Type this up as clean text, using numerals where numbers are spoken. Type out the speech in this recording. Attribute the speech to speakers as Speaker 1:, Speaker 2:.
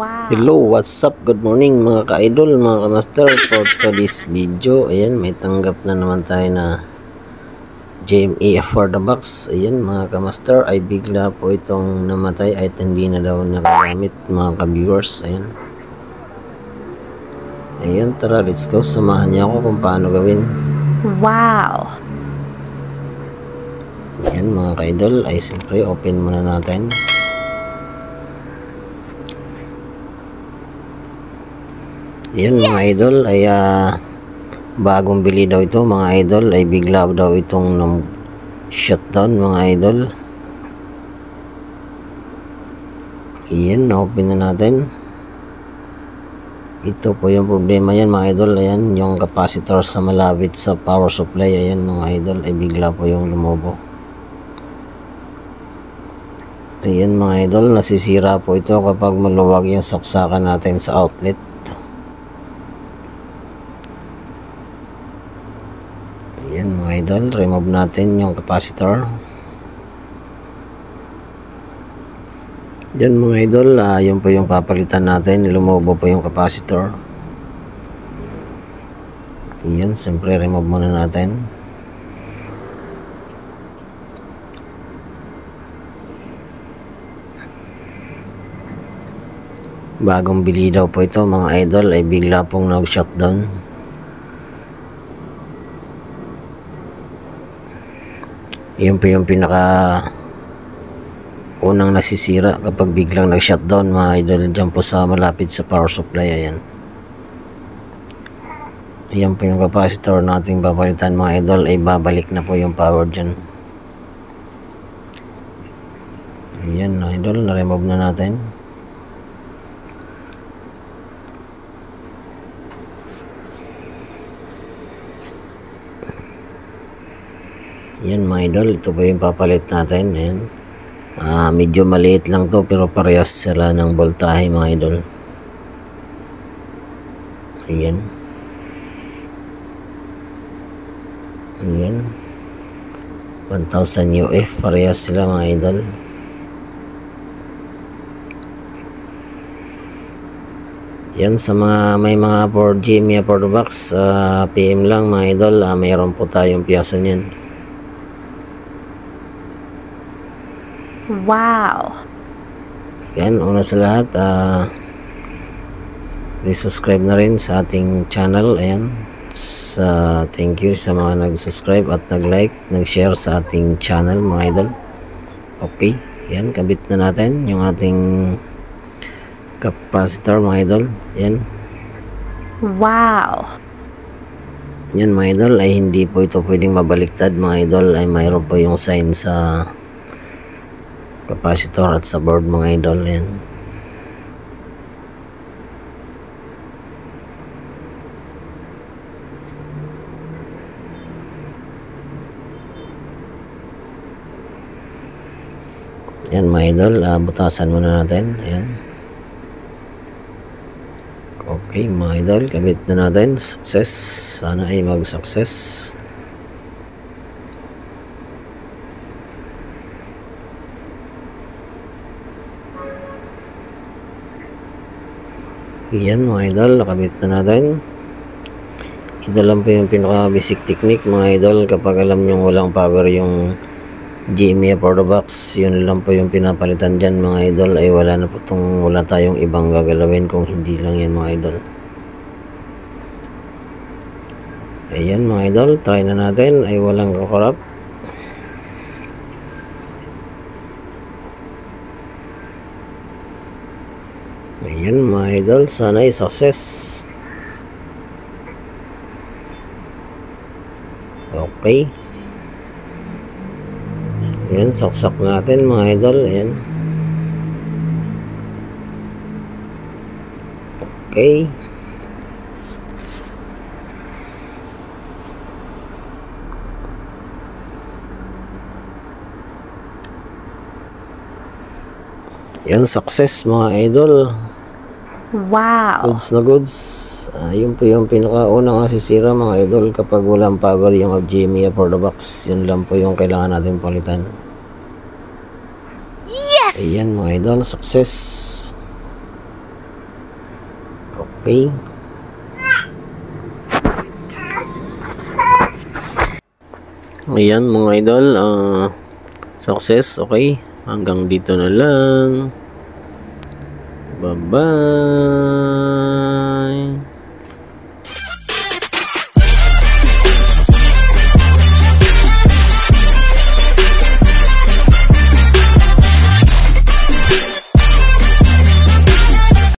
Speaker 1: Hello, what's up? Good morning mga ka-idol, mga ka-master. For today's video, ayan, may tanggap na naman tayo na GME for the box. Ayan mga ka-master, ay bigla po itong namatay at hindi na daw nakagamit mga ka-viewers. Ayan, tara, let's go. Samahan niyo ako kung paano gawin.
Speaker 2: Wow!
Speaker 1: Ayan mga ka-idol, ay siyempre open muna natin. Yan mga idol ay bagong bili daw ito mga idol, ay bigla daw itong shutdown mga idol. Yan, open na natin. Ito po yung problema yan mga idol. Ayan yung capacitor sa malapit sa power supply. Ayan mga idol, ay bigla po yung lumobo. Ayan mga idol, nasisira po ito kapag maluwag yung saksakan natin sa outlet. Ayan mga idol, remove natin yung capacitor. Yan mga idol, yun po yung papalitan natin. Lumobo po yung capacitor. Ayan, siyempre remove muna natin. Bagong bili daw po ito mga idol, ay bigla pong nag-shutdown. Yun po yung pinaka unang nasisira kapag biglang nag-shutdown mga idol, dyan po sa malapit sa power supply. Ayan po yung capacitor nating papalitan mga idol, ay babalik na po yung power dyan. Ayan mga idol, na-remove na natin. Yan mga idol, ito po yung papalit natin. Ayan. Medyo maliit lang to pero parehas sila ng voltahe mga idol. Ayan. Ayan. 1000 UF, parehas sila mga idol. Yan, sa mga may mga 4G MIA for the box, PM lang mga idol, mayroon po tayong piyasa niyan.
Speaker 2: Wow!
Speaker 1: Yan, una sa lahat, please subscribe na rin sa ating channel. Ayan, thank you sa mga nag-subscribe at nag-like, nag-share sa ating channel mga idol. Okay, yan, kabit na natin yung ating capacitor mga idol. Yan.
Speaker 2: Wow!
Speaker 1: Yan mga idol, ay hindi po ito pwedeng mabaliktad mga idol, ay mayroon po yung sign sa capacitor at sa board mga idol. Yan. Yan mga idol, butasan muna natin. Ayan. Okay mga idol, kabit na natin. Success, sana ay mag-success. Yan mga idol, nakabit na natin. Ito lang po yung pinaka basic technique mga idol. Kapag alam nyo walang power yung GME for the box, yun lang po yung pinapalitan dyan mga idol, ay wala na po wala tayong ibang gagalawin kung hindi lang yan mga idol. Ayan mga idol, try na natin, ay walang kakorap. Ayan mga idol, sana ay success. Okay. Ayan, saksak natin mga idol. Ayan. Okay. Ayan, success mga idol.
Speaker 2: Wow!
Speaker 1: Goods na goods. Yun po yung pinakaunang nasisira mga idol kapag walang power yung GME for the box. Yun lang po yung kailangan natin palitan.
Speaker 2: Yes!
Speaker 1: Ayan mga idol, success. Okay. Ayan mga idol, success. Okay, hanggang dito na lang. Bye bye.